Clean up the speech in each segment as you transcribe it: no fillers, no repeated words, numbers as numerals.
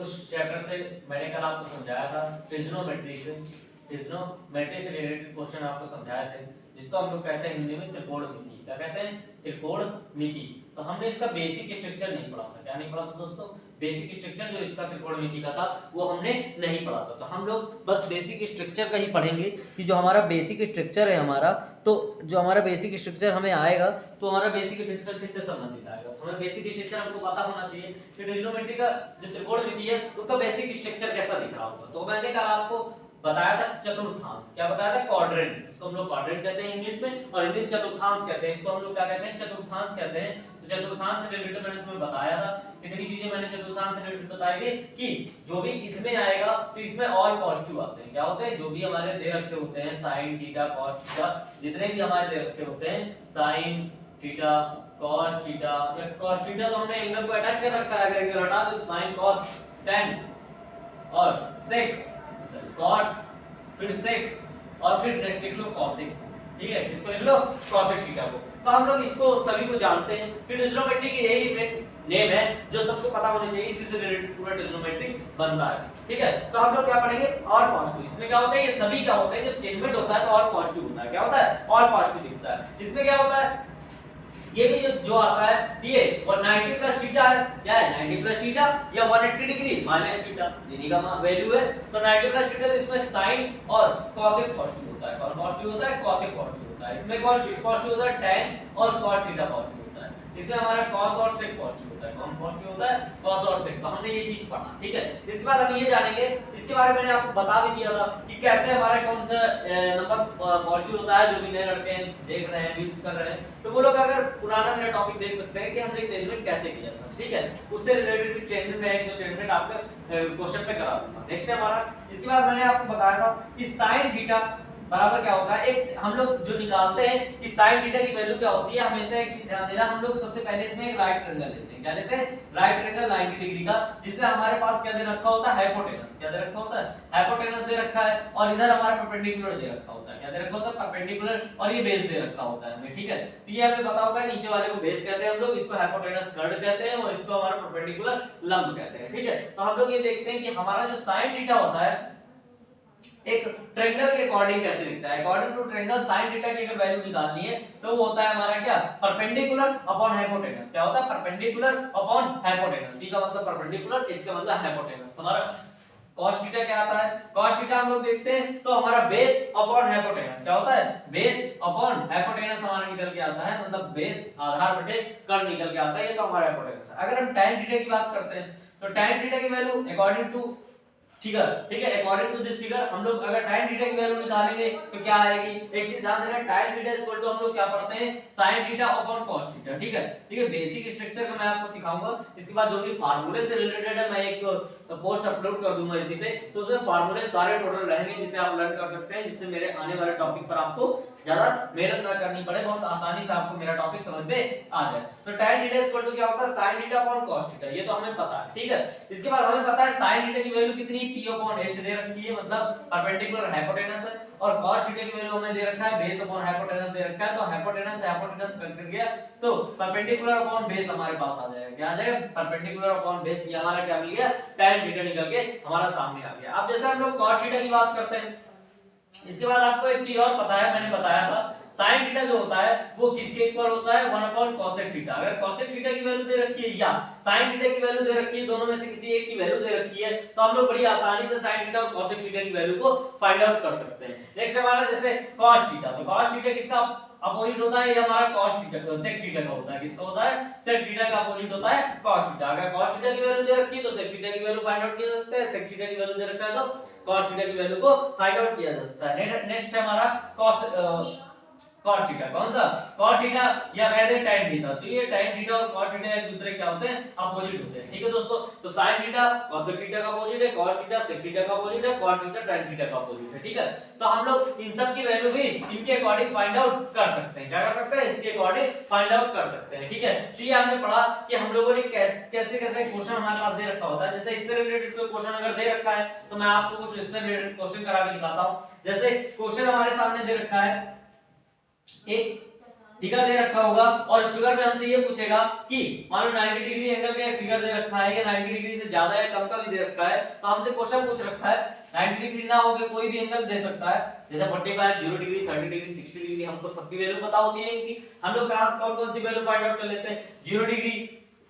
कुछ चैप्टर से मैंने कल आपको समझाया था ट्रिग्नोमेट्री से रिलेटेड क्वेश्चन आपको समझाए थे, जिसको हम लोग कहते हैं हिंदी में त्रिकोणमिति। क्या कहते हैं? त्रिकोणमिति। तो हमने इसका बेसिक स्ट्रक्चर नहीं पढ़ा था। क्या नहीं पढ़ा था दोस्तों? बेसिक स्ट्रक्चर जो इसका त्रिकोणमिति का था वो हमने नहीं पढ़ा था। तो हम लोग बस बेसिक स्ट्रक्चर का ही पढ़ेंगे कि जो हमारा बेसिक स्ट्रक्चर है हमारा, तो जो हमारा बेसिक स्ट्रक्चर हमें आएगा तो हमारा बेसिक स्ट्रक्चर किससे संबंधित आएगा? तो हमें बेसिक स्ट्रक्चर हमको पता होना चाहिए कि ट्रिग्नोमेट्री का जो त्रिकोणमिति है उसका बेसिक स्ट्रक्चर कैसा दिख रहा होगा। तो मैंने कल आपको बताया था चतुर्थांश। क्या बताया था? क्वाड्रेंट, जिसको हम लोग क्वाड्रेंट कहते हैं इंग्लिश में, और हिंदी में चतुर्थांश कहते हैं। इसको हम लोग क्या कहते हैं? चतुर्थांश कहते हैं। तो चतुर्थांश से रिलेटेड मैंने तुम्हें बताया था कितनी चीजें मैंने चतुर्थांश से रिलेटेड बताई थी कि जो भी इसमें आएगा तो इसमें ऑल पॉजिटिव आते हैं। क्या होते हैं? जो भी हमारे दे रखे होते हैं साइन थीटा कॉस थीटा, जितने भी हमारे दे रखे होते हैं साइन थीटा कॉस थीटा, या कॉस थीटा तो हमने एंगल को अटैच कर रखा है, अगर एंगल हटा दो तो साइन कॉस tan और सेक कॉट, फिर सेक और फिर नेक्स्ट लिख लो कॉसेक। ठीक है, इसको लिख लो कॉसेक थीटा को। तो हम लोग इसको सभी को जानते हैं कि ट्रिग्नोमेट्री की यही नेम है जो सबको पता होनी चाहिए, इसी से रिलेटेड पूरा ट्रिग्नोमेट्री बनता है। ठीक है, तो हम लोग क्या पढ़ेंगे? और पॉजिटिव। इसमें क्या होता है? ये सभी क्या होता है? जब चेंजमेंट होता है तो और पॉजिटिव होता है। क्या होता है? और पॉजिटिव दिखता है। जिसमें क्या होता है? ये भी जो आता है ये 190 प्लस थीटा है। क्या है? 90 प्लस थीटा या 180 डिग्री माइनस थीटा, दोनों का वैल्यू है। तो 90 प्लस थीटा, तो इसमें साइन और कॉसेक पॉजिटिव होता है। कौन पॉजिटिव होता है? कॉसेक पॉजिटिव होता है। इसमें कौन पॉजिटिव होता है? tan और cot थीटा पॉजिटिव होता है। इसमें हमारा cos और sec पॉजिटिव होता है। कौन पॉजिटिव होता है? cos और sec। तो हमने ये चीज पढ़ा। ठीक है, इसके बाद हम ये जानेंगे, इसके बारे में मैंने आपको बता भी दिया था कि कैसे हमारा कौन सा नंबर पॉजिटिव होता है। जो भी नए लड़के देख रहे हैं, यूज कर रहे हैं, तो वो लोग अगर पुराना मेरा टॉपिक देख सकते हैं कि हमने चेंजमेंट कैसे किया था। ठीक है, उससे रिलेटेड भी चेंजमेंट में एक दो चेंजमेंट आपका क्वेश्चन पे करा दूंगा। नेक्स्ट है हमारा, इसके बाद मैंने आपको बताया था कि sin थीटा बराबर क्या होता है? एक हम लोग जो निकालते हैं कि sin थीटा की वैल्यू क्या होती है, हमेशा एक चीज ध्यान देना, हम लोग सबसे पहले इसमें एक राइट ट्रायंगल लेते हैं। क्या लेते हैं? राइट ट्रायंगल 90 डिग्री का, जिसमें हमारे पास क्या दे रखा होता है? हाइपोटेनस। क्या दे रखा होता है? हाइपोटेनस दे रखा है, और इधर हमारा परपेंडिकुलर दे रखा होता है। क्या दे रखा होता है? परपेंडिकुलर, और ये बेस दे रखा होता है हमें। ठीक है, तो ये हमें पता होगा नीचे वाले को बेस कहते हैं हम लोग, इसको हाइपोटेनस कर्ड कहते हैं, और इसको हमारा परपेंडिकुलर लंब कहते हैं। ठीक है, तो हम लोग ये देखते हैं कि हमारा जो sin थीटा होता है एक ट्रायंगल के अकॉर्डिंग कैसे दिखता है। According to triangle sin theta की अगर वैल्यू निकालनी है तो वो होता है हमारा क्या? Perpendicular upon hypotenuse. क्या होता है? Perpendicular upon hypotenuse. d का मतलब परपेंडिकुलर, h का मतलब हाइपोटेनस। हमारा cos थीटा क्या आता है? cos थीटा हम लोग देखते हैं तो हमारा बेस अपॉन हाइपोटेनस। क्या होता है? बेस अपॉन हाइपोटेनस हमारा निकल के आता है, मतलब बेस आधार बटे कर्ण निकल के आता है, ये तो हमारा हाइपोटेनस है। अगर हम tan थीटा की बात करते हैं तो tan थीटा की वैल्यू अकॉर्डिंग टू फिगर, ठीक है, अकॉर्डिंग टू दिस फिगर हम लोग अगर tan थीटा की वैल्यू निकालेंगे तो क्या आएगी? एक चीज ध्यान देना, tan थीटा इक्वल टू हम लोग क्या पढ़ते हैं? sin theta upon cos theta. ठीक है, ठीक है, बेसिक स्ट्रक्चर का मैं आपको सिखाऊंगा। इसके बाद जो भी फार्मूले से रिलेटेड है मैं एक पोस्ट अपलोड कर दूंगा इसी पे, तो उसमें फार्मूले सारे टोटल रहेंगे जिससे आप लर्न कर सकते हैं, जिससे मेरे आने वाले टॉपिक पर आपको ज्यादा मेहनत ना करनी पड़े, बहुत आसानी से आपको मेरा टॉपिक समझ में आ जाए। तो tan थीटा इक्वल टू क्या होता है? sin theta upon cos theta, ये तो हमें पता है। ठीक है, इसके बाद हमें पता है sin थीटा की वैल्यू कितनी? p अपॉन h दे रखी है, मतलब परपेंडिकुलर हाइपोटेनस है, और cos थीटा की वैल्यू हमें दे रखा है बेस अपॉन हाइपोटेनस दे रखा है। तो हाइपोटेनस हाइपोटेनस कट गया तो परपेंडिकुलर अपॉन बेस हमारे पास आ जाएगा। क्या आ जाएगा? Perpendicular upon base. ये हमारा क्या मिल गया? tan थीटा निकल के हमारा सामने आ गया। अब जैसे हम लोग cot थीटा की बात करते हैं, इसके बाद आपको एक चीज और पता है, मैंने बताया था sin थीटा जो होता है वो किसके इक्वल होता है? 1 अपॉन cosec थीटा। अगर cosec थीटा की वैल्यू दे रखी है या sin थीटा की वैल्यू दे रखी है, दोनों में से किसी एक की वैल्यू दे रखी है, तो हम लोग बड़ी आसानी से sin थीटा और cosec थीटा की वैल्यू को फाइंड आउट कर सकते हैं। नेक्स्ट हमारा जैसे cos थीटा, तो cos थीटा किसका अपोजिट होता है? ये हमारा cos थीटा sec थीटा का होता है। किसका होता है? sec थीटा का अपोजिट होता है cos थीटा। अगर cos थीटा की वैल्यू दे रखी है तो sec थीटा की वैल्यू फाइंड आउट किया जा सकता है, sec थीटा की वैल्यू दे रखा है तो cos थीटा की वैल्यू को फाइंड आउट किया जा सकता है। नेक्स्ट है हमारा cos cot थीटा। कौन सा? cot थीटा या कहते हैं tan थीटा। तो ये tan थीटा और cot थीटा एक दूसरे क्या होते हैं? अपोजिट होते हैं। ठीक है दोस्तों, तो sin थीटा cos थीटा का अपोजिट है, cos थीटा sec थीटा का अपोजिट है, cot थीटा tan थीटा का अपोजिट है। ठीक है, तो हम लोग इन सब की वैल्यू भी इनके अकॉर्डिंग फाइंड आउट कर सकते हैं। क्या कर सकते हैं? इसके अकॉर्डिंग फाइंड आउट कर सकते हैं। ठीक है, तो ये हमने पढ़ा कि हम लोगों ने कैसे कैसे क्वेश्चन हमारे पास दे रखा होता है। जैसे इससे रिलेटेड कोई क्वेश्चन अगर दे रखा है तो मैं आपको कुछ इससे रिलेटेड क्वेश्चन करा के दिखाता हूं। जैसे क्वेश्चन हमारे सामने दे रखा है, एक फिगर दे रखा होगा और इस फिगर में हमसे ये पूछेगा कि मान लो 90 डिग्री एंगल का एक फिगर दे रखा है या 90 डिग्री से ज्यादा या कम का भी दे रखा है, तो हमसे क्वेश्चन पूछ रखा है 90 डिग्री ना होके कोई भी एंगल दे सकता है, जैसे 45, 0 डिग्री, 30 डिग्री, 60 डिग्री, हमको सबकी वैल्यू पता होती है इनकी, हम लोग कहां से कौन-कौन सी वैल्यू फाइंड आउट कर लेते हैं, 0 डिग्री,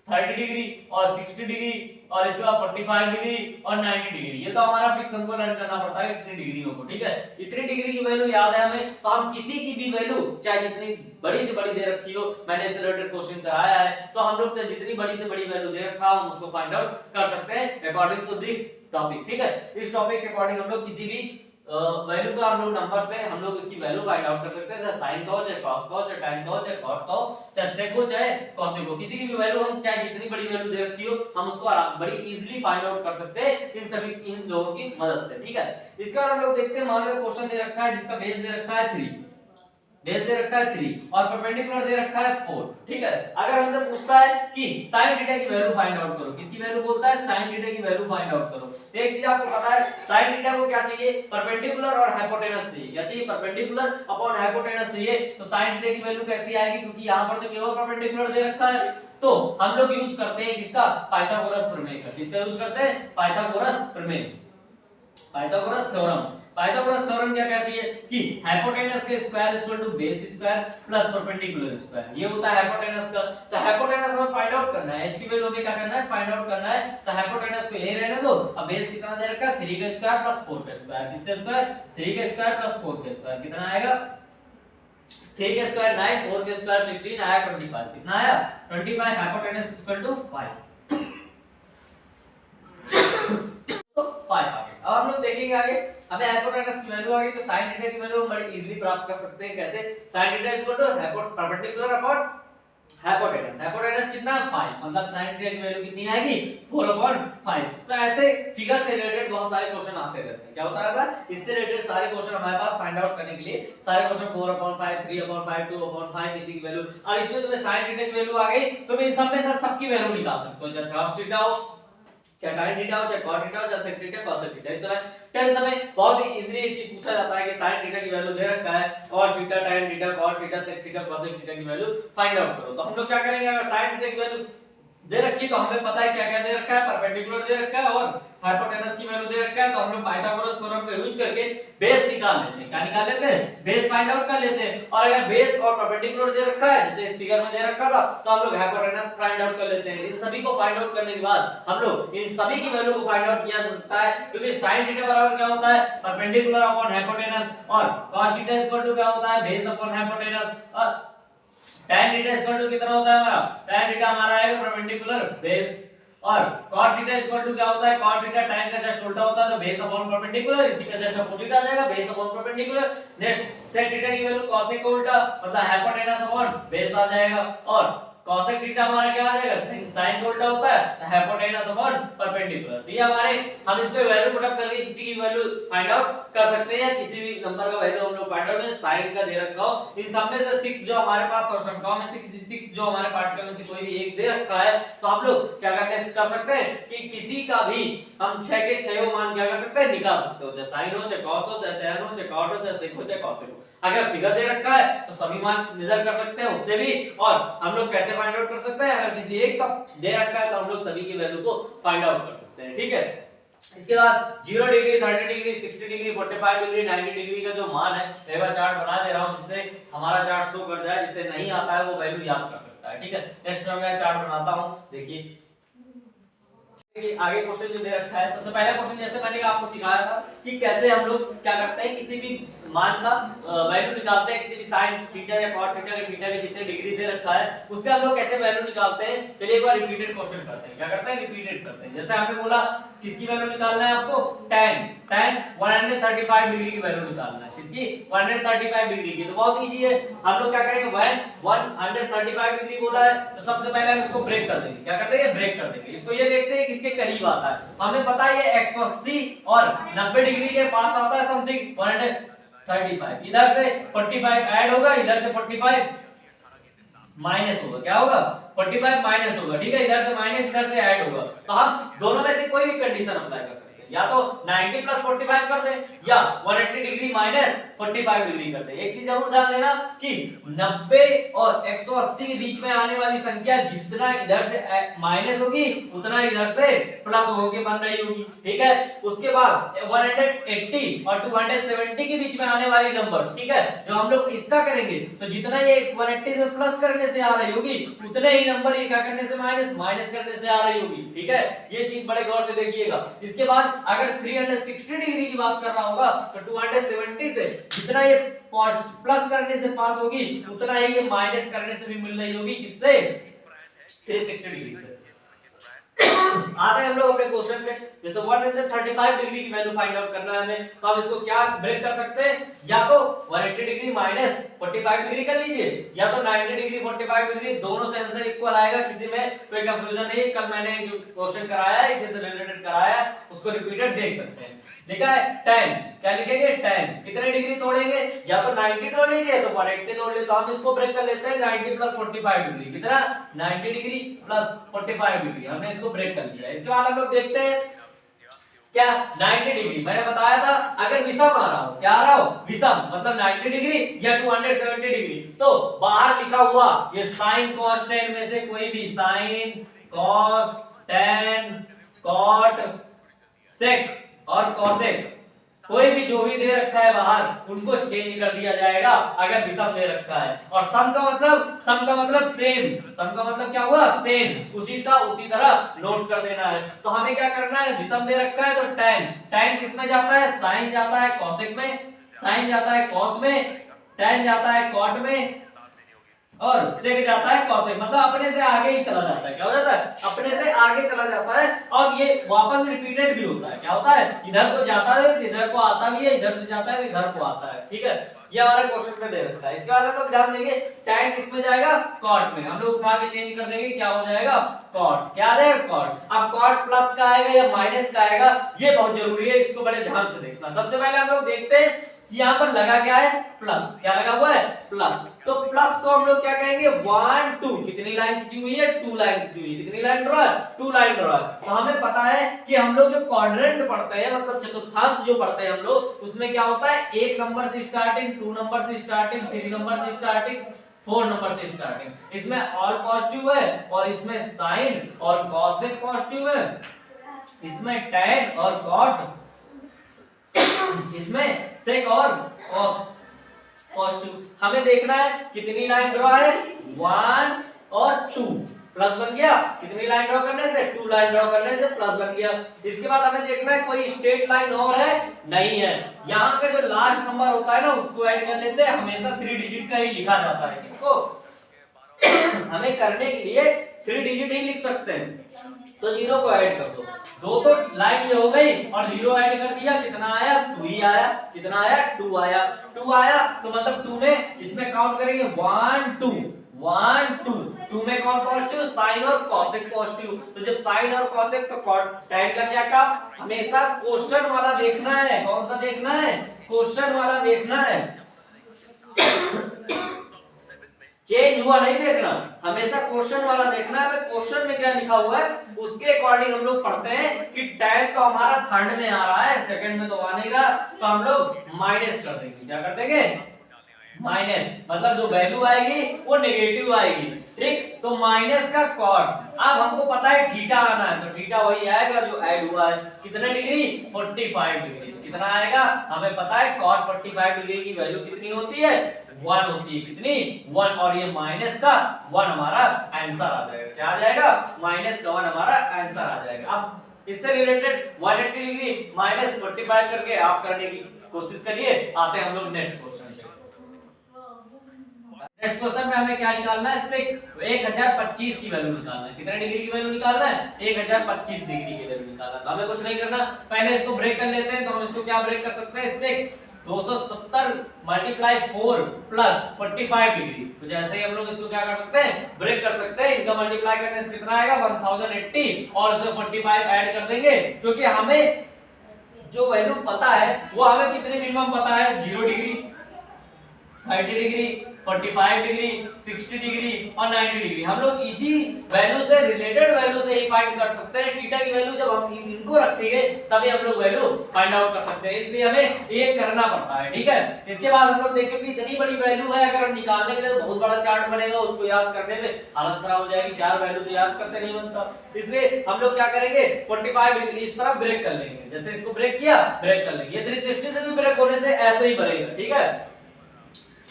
30 डिग्री और 60 डिग्री और इसके बाद 45 डिग्री और 90 डिग्री, ये तो हमारा फिक्स हमको लर्न करना पड़ता है इतनी डिग्रियों को, ठीक है। इतनी डिग्री की वैल्यू याद है हमें, तो हम किसी की भी वैल्यू चाहे जितनी बड़ी से बड़ी दे रखी हो, मैंने इससे रिलेटेड क्वेश्चन कराया है, तो हम लोग चाहे जितनी बड़ी से बड़ी वैल्यू दे रखा हम उसको फाइंड आउट कर सकते हैं अकॉर्डिंग टू दिस टॉपिक, ठीक है। इस टॉपिक के अकॉर्डिंग हम लोग किसी भी वैल्यू का हम लोग नंबर से हम लोग इसकी वैल्यू फाइंड आउट कर सकते हैं, चाहे sin को चाहे cos को चाहे tan को चाहे cot को चाहे sec को चाहे cos को, किसी की भी वैल्यू हम चाहे जितनी बड़ी वैल्यू दे रखी हो हम उसको बड़ी इजीली फाइंड आउट कर सकते हैं इन लोगों की मदद से, ठीक है। इसके बाद हम लोग देखते हैं, मान लो क्वेश्चन दे रखा है जिसका बेस दे रखा है 3, बेस दे रखा है 3 और परपेंडिकुलर दे रखा है 4, ठीक है। अगर हमसे पूछता है कि sin थीटा की वैल्यू फाइंड आउट करो, किसकी वैल्यू बोलता है, sin थीटा की वैल्यू फाइंड आउट करो, तो एक चीज आपको पता है sin थीटा को क्या चाहिए, परपेंडिकुलर और हाइपोटेनस चाहिए, क्या चाहिए, परपेंडिकुलर अपॉन हाइपोटेनस चाहिए, तो sin थीटा की वैल्यू कैसी आएगी, क्योंकि यहां पर तो केवल परपेंडिकुलर दे रखा है, तो हम लोग यूज करते हैं किसका, पाइथागोरस प्रमेय का, किसका यूज करते हैं, पाइथागोरस प्रमेय, पाइथागोरस थ्योरम। पाइथागोरस थ्योरम क्या कहती है कि हाइपोटेनस के square equal to base square plus perpendicular square, ये होता है हाइपोटेनस का। तो हाइपोटेनस हमें फाइंड आउट करना है, h की वैल्यू हमें क्या करना है, फाइंड आउट करना है, तो हाइपोटेनस को यही रहने दो, अब बेस कितना दे रखा है, 3 का स्क्वायर प्लस 4 का स्क्वायर, किसका स्क्वायर, 3 का स्क्वायर प्लस 4 का स्क्वायर, कितना आएगा, 3 का स्क्वायर 9, 4 का स्क्वायर 16, आया 25, कितना आया 25, हाइपोटेनस इक्वल टू 5, तो 5 आ गया। अब हम लोग देखेंगे आगे, हमें हाइपोटेनस की वैल्यू आ गई, तो sin थीटा की वैल्यू हम बड़ी इजीली प्राप्त कर सकते हैं, कैसे, sin theta equal to perpendicular upon hypotenuse, hypotenuse कितना है 5, मतलब sin थीटा की वैल्यू कितनी आएगी 4/5। तो ऐसे फिगर से रिलेटेड बहुत सारे क्वेश्चन आते रहते हैं, क्या होता रहता है, इससे रिलेटेड सारे क्वेश्चन हमारे पास फाइंड आउट करने के लिए सारे क्वेश्चन 4/5, 3/5, 2/5, किसी की वैल्यू, अब इसमें तुम्हें sin थीटा की वैल्यू आ गई, तो इन सब में से सबकी वैल्यू निकाल सकते हो, जैसे cos थीटा हो, चाहे tan थीटा हो, चाहे cot थीटा हो, चाहे sec थीटा, cos थीटा, इस तरह 10th में बहुत ही इजीली ये चीज पूछा जाता है कि sin थीटा की वैल्यू दे रखा है, cos theta, tan theta, cot theta, sec theta, cos theta की वैल्यू फाइंड आउट करो, तो हम लोग क्या करेंगे, अगर sin थीटा की वैल्यू दे रखी है तो हमें पता है क्या क्या दे रखा है, परपेंडिकुलर दे रखा है और हाइपोटेनस की वैल्यू दे रखा है, तो हम लोग पाइथागोरस थ्योरम का यूज करके बेस निकाल लेते हैं, क्या निकाल लेते हैं, बेस फाइंड आउट कर लेते हैं, और अगर बेस और परपेंडिकुलर दे रखा है जैसे इस फिगर में दे रखा था, तो हम लोग हाइपोटेनस फाइंड आउट कर लेते हैं। इन सभी को फाइंड आउट करने के बाद हम लोग इन सभी की वैल्यू को फाइंड आउट किया जा सकता है, क्योंकि sin थीटा बराबर क्या होता है, परपेंडिकुलर अपॉन हाइपोटेनस, और cos थीटा इक्वल टू क्या होता है, बेस अपॉन हाइपोटेनस, और tan थीटा इक्वल टू कितना होता है हमारा, tan थीटा हमारा आएगा परपेंडिकुलर बेस, और cot थीटा इक्वल टू क्या होता है, cot थीटा tan का जस्ट उल्टा होता है, तो बेस अपॉन परपेंडिकुलर, इसी का जस्ट अपोजिट आ जाएगा, base upon perpendicular. Next sec theta की वैल्यू cosec का उल्टा, मतलब हाइपोटेनस अपॉन बेस आ जाएगा, और cosec थीटा हमारा क्या आ जाएगा, sin का उल्टा होता है, तो हाइपोटेनस अपॉन परपेंडिकुलर। तो ये हमारे, हम इस पे वैल्यू पुट अप करके किसी की वैल्यू फाइंड आउट कर सकते हैं, किसी भी नंबर का वैल्यू हम लोग फाइंड आउट में sin का दे रखा हो, इन सब में से 6 जो हमारे पास संख्याओं में से किसी 6 जो हमारे पार्टिकल में से कोई भी एक दे रखा है, तो हम लोग क्या कर सकते हैं कि किसी का भी हम 6 के 6 मान क्या कर सकते हैं, निकाल सकते हो, चाहे sin हो, चाहे cos हो, चाहे tan हो, चाहे cot हो, चाहे sec हो, चाहे cosec हो। अगर फिगर दे रखा है तो सभी मान मेजर कर सकते हैं उससे भी, और हम लोग कैसे फाइंड आउट कर सकते हैं, अगर किसी एक का दे रखा है तो हम लोग सभी की वैल्यू को फाइंड आउट कर सकते हैं, ठीक है। इसके बाद 0 degree, 30 degree, 60 degree, 45 degree, 90 degree का जो मान है, मैं एक बार चार्ट बना दे रहा हूं जिससे हमारा चार्ट शो कर जाए, जिससे नहीं आता है वो वैल्यू याद कर सकता है, ठीक है। नेक्स्ट मैं चार्ट बनाता हूं, देखिए आगे क्वेश्चन जो दे रखा है, सबसे पहला क्वेश्चन जैसे मैंने आपको सिखाया था कि कैसे हम लोग क्या करते हैं, किसी भी मान का वैल्यू निकालते हैं, किसी भी sin थीटा या cos थीटा के थीटा के जितने डिग्री दे रखा है उससे हम लोग कैसे वैल्यू निकालते हैं। चलिए एक बार रिपीटेड क्वेश्चन करते हैं, क्या करते हैं, रिपीटेड करते हैं। जैसे हमने बोला किसकी वैल्यू निकालना है आपको, tan 135 डिग्री की वैल्यू निकालना है, किसकी 135 डिग्री की, तो बहुत इजी है। हम लोग क्या करेंगे, 135 डिग्री बोला है तो सबसे पहले हम इसको ब्रेक कर देंगे, क्या कर देंगे, ब्रेक कर देंगे, इसको ये देखते हैं किसके करीब आता है। हमें पता है ये 180 और 90 डिग्री के पास आता है, समथिंग 135, इधर से 45 ऐड होगा, इधर से 45 माइनस होगा, क्या होगा 45 माइनस होगा, ठीक है, इधर से माइनस इधर से ऐड होगा, तो हम दोनों में से कोई भी कंडीशन अप्लाई कर सकते हैं। या तो 90 प्लस 45 कर दे या 180 डिग्री माइनस 45 डिग्री कर दे। एक चीज जरूर ध्यान देना कि 90 और 180 के बीच में आने वाली संख्या जितना इधर से माइनस होगी उतना इधर से प्लस होके बन रही होगी, ठीक है। उसके बाद 180 और 270 के बीच में आने वाली नंबर, ठीक है, जो हम लोग इसका करेंगे तो जितना ये 180 से प्लस करने से आ रही होगी उतने ही नंबर ये क्या करने से माइनस करने से आ रही होगी, ठीक है। ये चीज बड़े गौर से देखिएगा। इसके बाद अगर 360 डिग्री की बात कर रहा होगा तो 270 से जितना ये प्लस करने से पास होगी उतना ही ये माइनस करने से भी मिल रही होगी, किससे? 360 डिग्री से। आते हैं हम लोग अपने क्वेश्चन पे। जैसे 135 डिग्री की वैल्यू फाइंड आउट करना है हमें, तो हम इसको क्या ब्रेक कर सकते हैं, या तो 180 डिग्री माइनस 45 डिग्री कर लीजिए, या तो 90 डिग्री 45 डिग्री, दोनों से आंसर इक्वल आएगा, किसी में कोई कंफ्यूजन नहीं। कल मैंने जो क्वेश्चन कराया है इसी से रिलेटेड कराया है, उसको रिपीटेड देख सकते हैं। लिखा है tan, क्या लिखेंगे tan, कितने डिग्री तोड़ेंगे, या तो 90 तोड़ लीजिए तो 180 तोड़ लीजिए, तो हम इसको ब्रेक कर लेते हैं 90 प्लस 45 डिग्री, कितना 90 डिग्री प्लस 45 डिग्री, हमने इसको ब्रेक कर लिया। इसके बाद हम लोग देखते हैं क्या 90 डिग्री, मैंने बताया था अगर विषम आ रहा हो, क्या आ रहा हो, विषम, मतलब 90 डिग्री या 270 डिग्री, तो बाहर लिखा हुआ ये साइन कॉस टेन में से कोई भी sine cos tan cot sec और कॉसेक कोई भी जो भी दे रखा है बाहर उनको चेंज कर दिया जाएगा अगर विषम दे रखा है। और सम का मतलब सेम, सम का मतलब क्या हुआ, सेम, उसी तरह नोट कर देना है। तो हमें क्या करना है, विषम दे रखा है तो tan किस में जाता है, साइन जाता है कॉसेक में, साइन जाता है कॉस में, tan जाता है कॉट में और सेक जाता है कॉसेक, मतलब अपने से आगे ही चला जाता है। क्या हो जाता है, अपने से आगे चला जाता है और ये वापस रिपीटेड भी होता है। क्या होता है, इधर को जाता है इधर को आता भी है, इधर से जाता है इधर को आता है, ठीक है। ये हमारे क्वेश्चन में दे रखा है। इसके बाद हम लोग ध्यान देंगे tan किस में जाएगा, कॉट में, हम लोग उठा के चेंज कर देंगे, क्या हो जाएगा, कॉट, क्या है कॉट। अब कॉट प्लस का आएगा या माइनस का आएगा, ये बहुत जरूरी है, इसको बड़े ध्यान से देखना। सबसे पहले हम लोग देखते हैं कि यहाँ पर लगा क्या है, प्लस, क्या लगा हुआ है, प्लस। तो प्लस को हम लोग क्या कहेंगे, 1 2, कितनी लाइन खींची हुई है, 2 लाइन खींची हुई है, कितनी लाइन ड्रॉ है, 2 लाइन ड्रॉ है। तो हमें पता है कि हम लोग जो क्वाड्रेंट पढ़ते हैं, मतलब चतुर्थांश जो पढ़ते हैं हम लोग, उसमें क्या होता है, 1 नंबर से स्टार्टिंग, 2 नंबर से स्टार्टिंग, 3 नंबर से स्टार्टिंग, 4 नंबर से स्टार्टिंग। इसमें ऑल पॉजिटिव है और इसमें साइन और कॉसेक पॉजिटिव है, इसमें tan और कॉट, इसमें सेक और कॉस पॉजिटिव। हमें देखना है कितनी लाइन ड्रॉ है, 1 और 2, प्लस बन गया, कितनी लाइन ड्रॉ करने से, 2 लाइन ड्रॉ करने से प्लस बन गया। इसके बाद हमें देखना है कोई स्ट्रेट लाइन और है, नहीं है। यहाँ पे जो लास्ट नंबर होता है ना उसको ऐड कर लेते हैं, हमेशा 3 डिजिट का ही लिखा जाता है। किसको हमें करने के लिए 3 डिजिट ही लिख सकते हैं, तो 0 को ऐड कर दो, 2 तो लाइन ये हो गई और 0 ऐड कर दिया, कितना आया, 2 ही आया, कितना आया, 2 आया, 2 आया, तो मतलब 2 में इसमें काउंट करेंगे 1 2 1 2, 2 में कौन पॉजिटिव, साइन और कॉसेक पॉजिटिव। तो जब साइन और कॉसेक तो tan का क्या काम, हमेशा क्वेश्चन वाला देखना है। कौन सा देखना है, क्वेश्चन वाला देखना है, चेंज हुआ नहीं देखना, हमेशा क्वेश्चन वाला देखना है। क्वेश्चन में क्या लिखा हुआ है उसके अकॉर्डिंग हम लोग पढ़ते हैं कि tan तो हमारा थर्ड में आ रहा है, सेकंड में तो आ नहीं रहा, तो हम लोग माइनस कर देंगे। क्या कर देंगे, माइनस, मतलब जो वैल्यू आएगी वो नेगेटिव आएगी, ठीक। तो माइनस का कॉट, अब हमको पता है थीटा आना है, तो थीटा वही आएगा जो ऐड हुआ है, कितने डिग्री, 45 डिग्री। तो कितना आएगा, हमें पता है कॉट 45 डिग्री की वैल्यू कितनी होती है, 1 होती है, कितनी, 1, और ये माइनस का 1 हमारा आंसर आ जाएगा। क्या आ जाएगा, माइनस का 1 हमारा आंसर आ जाएगा। अब इससे रिलेटेड 180 डिग्री माइनस 45 करके आप करने की कोशिश करिए। आते हैं हम लोग नेक्स्ट क्वेश्चन पे। नेक्स्ट क्वेश्चन में हमें क्या निकालना है, इससे 1025 की वैल्यू निकालना है। कितने डिग्री की वैल्यू निकालना है, 1025 डिग्री की वैल्यू निकालना है। तो हमें कुछ नहीं करना, पहले इसको ब्रेक कर लेते हैं। तो हम इसको क्या ब्रेक कर सकते हैं, इससे 270 मल्टीप्लाई 4 प्लस 45 डिग्री, कुछ ऐसे ही हम लोग इसको क्या कर सकते हैं, ब्रेक कर सकते हैं। इनका मल्टीप्लाई करने से कितना आएगा, 1080, और इसमें 45 ऐड कर देंगे, क्योंकि हमें जो वैल्यू पता है वो हमें कितनी मिनिमम पता है, 0 डिग्री, 30 डिग्री, 45 डिग्री, 60 डिग्री और 90 डिग्री। हम लोग इसी वैल्यू से रिलेटेड वैल्यू से ही फाइंड कर सकते हैं थीटा की वैल्यू। जब हम इनको रखेंगे तभी हम लोग वैल्यू फाइंड आउट कर सकते हैं, इसलिए हमें ये करना पड़ता है, ठीक है। इसके बाद हम लोग देखें कि इतनी बड़ी वैल्यू है, अगर निकालने के लिए बहुत बड़ा चार्ट बनेगा, उसको याद करने में हालत खराब हो जाएगी, 4 वैल्यू तो याद करते नहीं बनता। इसलिए हम लोग क्या करेंगे 45 डिग्री इस तरफ ब्रेक कर लेंगे, जैसे इसको ब्रेक किया ब्रेक कर लेंगे, ये 360 से भी ब्रेक होने से ऐसे ही बनेगा, ठीक है।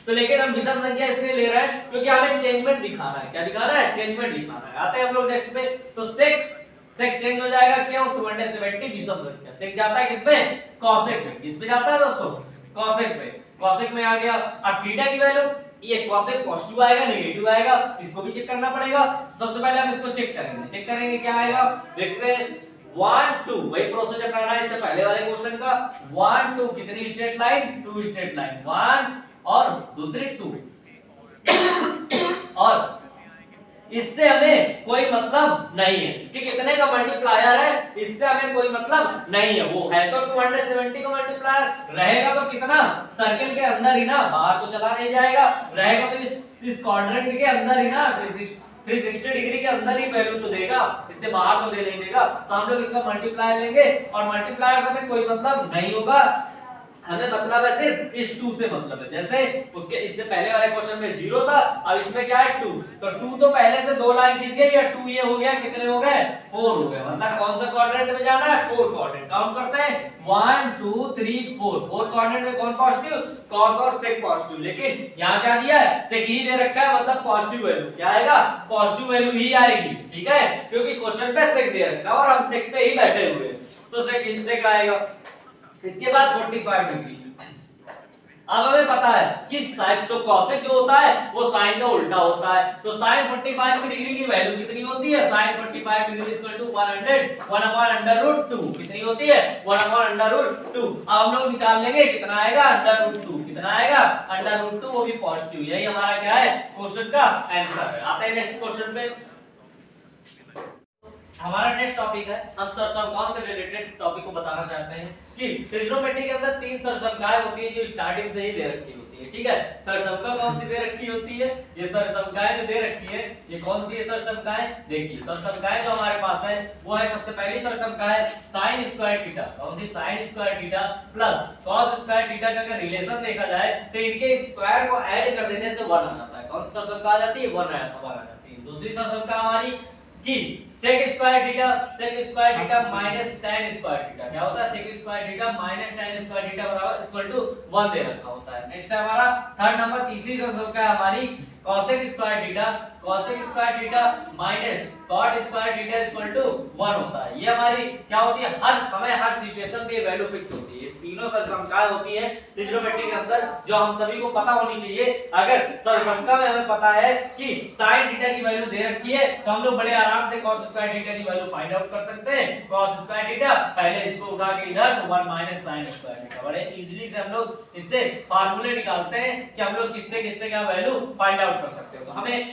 तो लेकिन हम विषम संख्या इसलिए ले रहे हैं क्योंकि हमें चेंजमेंट दिखाना है। क्या दिखाना है? चेंजमेंट दिखाना है। आते हैं हम लोग नेक्स्ट पे, तो सेक चेंज हो जाएगा, क्यों? 270 विषम संख्या, सेक जाता है किसमें? कॉसेक में। किस पे जाता है दोस्तों? कॉसेक पे। कॉसेक में आ गया। अब थीटा की वैल्यू, ये कॉसेक पॉजिटिव आएगा नेगेटिव आएगा, इसको भी चेक करना पड़ेगा। सबसे पहले हम इसको चेक करेंगे क्या आएगा देखते हैं। 1 2 वही प्रोसेस अपनाना है इससे पहले वाले क्वेश्चन का। 1 2 कितनी स्ट्रेट लाइन? 2 स्ट्रेट लाइन, 1 और दूसरी 2 और इससे हमें कोई मतलब नहीं है कि कितने का मल्टीप्लायर है, इससे हमें कोई मतलब नहीं है। वो है तो 270 का मल्टीप्लायर, रहेगा तो कितना? सर्कल के अंदर ही ना, बाहर तो चला नहीं जाएगा, रहेगा तो इस क्वाड्रेंट के अंदर ही ना, 360 डिग्री के अंदर ही वैल्यू तो देगा, इससे बाहर तो दे नहीं देगा। तो हम लोग इसका मल्टीप्लायर लेंगे और मल्टीप्लायर से हमें कोई मतलब नहीं होगा, हमें मतलब है सिर्फ इस 2 से मतलब है। जैसे उसके इससे पहले वाले क्वेश्चन में 0 था, अब इसमें क्या है 2, तो 2 तो पहले से 2 लाइन खींच गई है, 2 ये हो गया, कितने हो गए? 4 हो गए। मतलब कौन सा क्वाड्रेंट में जाना है? 4 क्वाड्रेंट। काउंट करते हैं 1 2 3 4, 4 क्वाड्रेंट में कौन पॉजिटिव? कॉस और सेक पॉजिटिव। लेकिन यहाँ क्या दिया है? सेक ही दे रखा है, मतलब पॉजिटिव वैल्यू क्या आएगा? पॉजिटिव वैल्यू ही आएगी, ठीक है, क्योंकि क्वेश्चन पे सेक दे रखा है और हम सेक पे ही बैठे हुए हैं, तो सेक इससे का आएगा। इसके बाद 45 डिग्री। अब हमें पता है कि साइन तो कॉसेक जो होता है वो साइन का उल्टा होता है, तो sin 45 डिग्री की वैल्यू कितनी होती है? sin 45 डिग्री इक्वल टू 1/√2 कितनी होती है? 1/√2। अब हम लोग निकाल लेंगे कितना आएगा? √2। कितना आएगा? √2, वो भी पॉजिटिव। यही हमारा क्या है? क्वेश्चन का आंसर है। आते हैं नेक्स्ट क्वेश्चन पे। हमारा नेक्स्ट टॉपिक है, हम सरसमकाओं से रिलेटेड टॉपिक को बताना चाहते हैं कि ट्रिग्नोमेट्री के अंदर 3 सरसमकाएं होती हैं जो स्टार्टिंग से ही दे रखी होती है, ठीक है। सरसमका कौन सी दे रखी होती है? ये सरसमकाएं जो दे रखी है, ये कौन सी है सरसमकाएं? देखिए सरसमकाएं जो हमारे पास है वो है, सबसे पहली सरसमका है sin स्क्वायर थीटा। कौन सी? sin square theta plus cos square theta का अगर रिलेशन देखा जाए तो इनके स्क्वायर को ऐड कर देने से 1 आ जाता है। कौन सी सरसमका आ जाती है? 1 आ जाती है। दूसरी सरसमका हमारी कि sec square theta minus tan square theta, क्या होता है? sec square theta minus tan square theta बराबर इक्वल टू 1 दे रखा होता है। नेक्स्ट है हमारा थर्ड नंबर, तीसरी सरसमका है हमारी cosec square theta minus cot square theta equal to 1 होता है। ये हमारी क्या होती है? हर समय हर सिचुएशन पे वैल्यू फिक्स होती है। इस तीनों सरसमकाएं होती है ट्रिग्नोमेट्री के अंदर, जो हम सभी को पता होनी चाहिए। अगर सरसमका में हमें पता है कि sin थीटा की वैल्यू दे रखी है तो हम लोग बड़े आराम से cos स्क्वायर थीटा की वैल्यू फाइंड आउट कर सकते हैं। cos स्क्वायर थीटा पहले इसको उठा के इधर तो 1 माइनस sin स्क्वायर थीटा, बड़े इजीली से हम लोग इससे फार्मूले निकालते हैं कि हम लोग किससे किससे क्या वैल्यू फाइंड आउट कर सकते हैं। तो हमें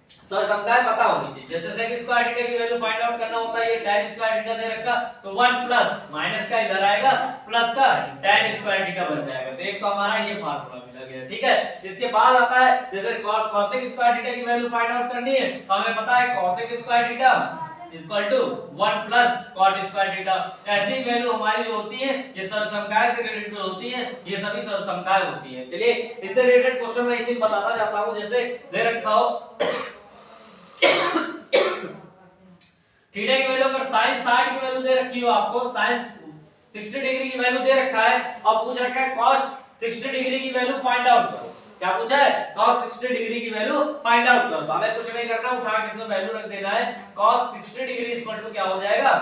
सरसमकाएं पता होनी चाहिए। जैसे sec स्क्वायर थीटा की वैल्यू फाइंड आउट करना होता है, ये tan स्क्वायर थीटा दे रखा तो 1 प्लस माइनस का इधर आएगा प्लस का tan स्क्वायर थीटा बन जाएगा। तो एक तो हमारा ये फार्मूला मिल गया, ठीक है। इसके बाद आता है जैसे cosec स्क्वायर थीटा की वैल्यू फाइंड आउट करनी है तो हमें पता है cosec square theta equal to 1 plus cot square theta. ऐसी वैल्यू हमारी जो होती है ये सरसमकाएं से रिलेटेड होती है, ये सभी सरसमकाएं होती है। चलिए इससे रिलेटेड क्वेश्चन मैं इसी बताता जाता हूं। जैसे दे रखा हो थीटा की वैल्यू अगर sin 60 की वैल्यू दे रखी हो, आपको sin 60 डिग्री की वैल्यू दे रखा है और पूछ रखा है cos 60 डिग्री की वैल्यू फाइंड आउट करो। क्या पूछा है? cos 60 डिग्री की वैल्यू फाइंड आउट करो। तो हमें कुछ नहीं करना, उठा के इसमें वैल्यू रख देना है। cos 60 डिग्री इक्वल टू क्या हो जाएगा?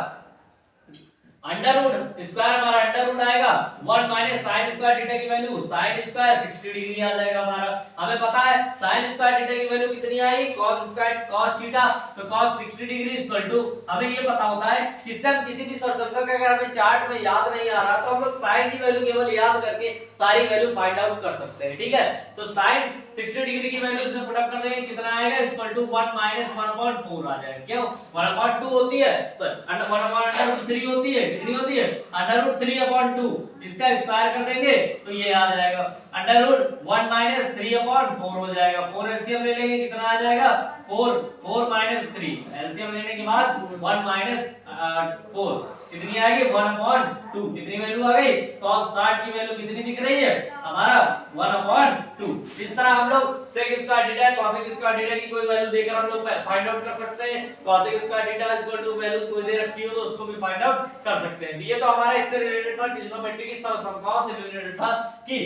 अंडर रूट स्क्वायर, हमारा अंडर रूट आएगा 1 माइनस sin स्क्वायर थीटा की वैल्यू sin स्क्वायर 60 डिग्री आ जाएगा हमारा। हमें पता है sin स्क्वायर थीटा की वैल्यू कितनी आई? cos स्क्वायर cos थीटा, तो cos 60 डिग्री इक्वल टू हमें ये पता होता है कि इससे हम किसी भी सरसमका का अगर हमें चार्ट में याद नहीं आ रहा तो हम लोग sin की वैल्यू केवल याद करके सारी वैल्यू फाइंड आउट कर सकते हैं, ठीक है। तो sin 60 डिग्री की वैल्यू इसमें पुट अप कर देंगे, कितना आएगा? इक्वल टू 1 माइनस 1/4 आ जाएगा। क्यों? 1/2 होती है तो 1/3 होती है, कितनी होती है? √3/2। इसका स्क्वायर कर देंगे तो ये आ जाएगा। अंडर रूट 1 माइनस 3/4 हो जाएगा। 4 एलसीएम ले लेंगे, कितना आ जाएगा 4 माइनस 3, एलसीएम लेने के बाद 1 माइनस 4 कितनी आएगी 1/2, कितनी वैल्यू आ गई cos 60 की वैल्यू कितनी दिख रही है हमारा 1/2। इस तरह हम लोग sec square theta cosec square theta की कोई वैल्यू देकर हम लोग फाइंड आउट कर सकते हैं। cosec square theta equal to value कोई दे रखी हो तो उसको भी फाइंड आउट कर सकते हैं। ये तो हमारा इससे रिलेटेड था, ट्रिग्नोमेट्री की समकाओं से रिलेटेड था कि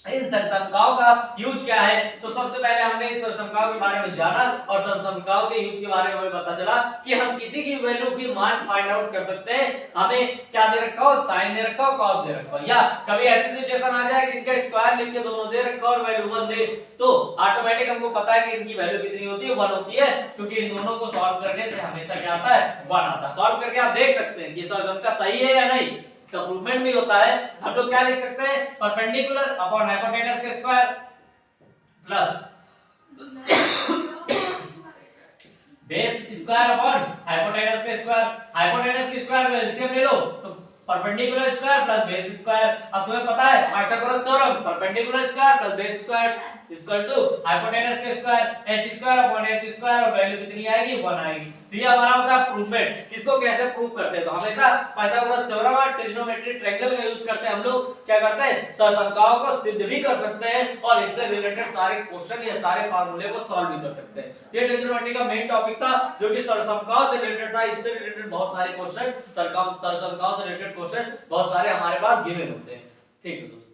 इन सरसमकाओं का यूज क्या है। तो सबसे पहले हमने इस सरसमकाओं के बारे में जाना और सरसमकाओं के यूज के बारे में हमें पता चला कि हम किसी की वैल्यू की मान फाइंड आउट कर सकते हैं। हमें क्या दे रखा हो, साइन दे रखा हो, कॉस दे रखा हो, या कभी ऐसी सिचुएशन आ जाए कि इनका स्क्वायर लिख के दोनों दे रखा और वैल्यू 1 दे, तो ऑटोमेटिक हमको पता है कि इनकी वैल्यू कितनी होती है 1 होती है, क्योंकि इन दोनों को सॉल्व करने से हमेशा क्या आता है 1 आता है। सॉल्व करके आप देख सकते हैं कि सरसम सही है या नहीं, इसका प्रूवमेंट भी होता है। हम लोग क्या लिख सकते हैं, परपेंडिकुलर अपॉन हाइपोटेनस के square plus base square upon hypotenuse के स्क्वायर। हाइपोटेनस के स्क्वायर में एलसीएम ले लो तो perpendicular square plus base square. अब तुम्हें पता है Pythagoras theorem, perpendicular square plus base square equal to hypotenuse के square h square upon h square, और वैल्यू कितनी आएगी 1 आएगी। तो ये हमारा होता है प्रूवमेंट। किसको कैसे प्रूव करते हैं, तो हमेशा पाइथागोरस थ्योरम और ट्रिग्नोमेट्री ट्रायंगल का यूज करते हैं। हम लोग क्या करते हैं, सरसमकाओं को सिद्ध भी कर सकते हैं और इससे रिलेटेड सारे क्वेश्चन या सारे फार्मूले को सॉल्व भी कर सकते हैं। ये ट्रिग्नोमेट्री का मेन टॉपिक था जो कि सरसमकाओं से रिलेटेड था। इससे रिलेटेड बहुत सारे क्वेश्चन सरसमकाओं से रिलेटेड क्वेश्चन बहुत सारे हमारे पास गिवन होते हैं। ठीक है दोस्तों।